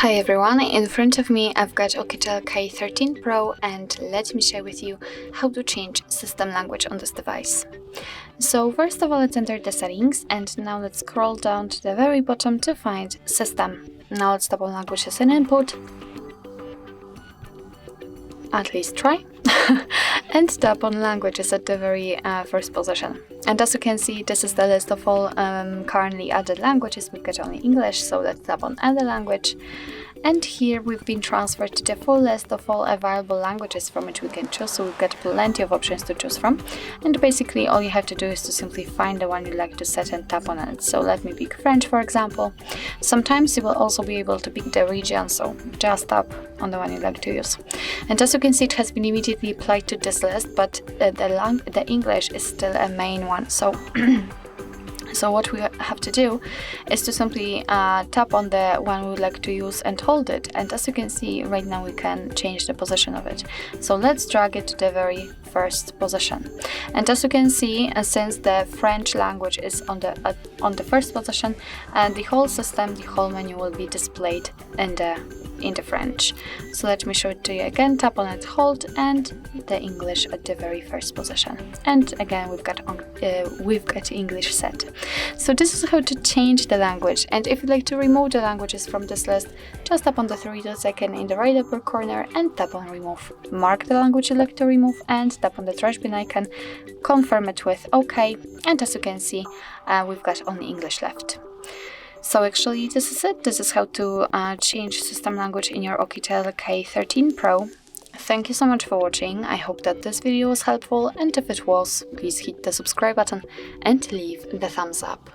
Hi everyone, in front of me I've got Oukitel K13 Pro and let me share with you how to change system language on this device. So first of all, let's enter the settings and now let's scroll down to the very bottom to find system. Now let's tap on language as an input, at least try, and tap on languages at the very first position. And as you can see, this is the list of all currently added languages. We've got only English, so let's tap on add a language. And here we've been transferred to the full list of all available languages from which we can choose, so we've got plenty of options to choose from. And basically all you have to do is to simply find the one you like to set and tap on it. So let me pick French, for example. Sometimes you will also be able to pick the region, so just tap on the one you like to use. And as you can see, it has been immediately applied to this list, but the English is still a main one. So what we have to do is to simply tap on the one we would like to use and hold it. And as you can see, right now we can change the position of it. So let's drag it to the very first position. And as you can see, since the French language is on the first position, the whole system, the whole menu will be displayed in the French. So let me show it to you again. Tap on it, hold, and the English at the very first position. And again, we've got English set. So this is how to change the language. And if you'd like to remove the languages from this list, just tap on the three dots icon in the right upper corner and tap on remove. Mark the language you'd like to remove and tap on the trash bin icon, confirm it with OK, and as you can see, we've got only English left. So actually this is it. This is how to change system language in your Oukitel K13 Pro. Thank you so much for watching. I hope that this video was helpful, and if it was, please hit the subscribe button and leave the thumbs up.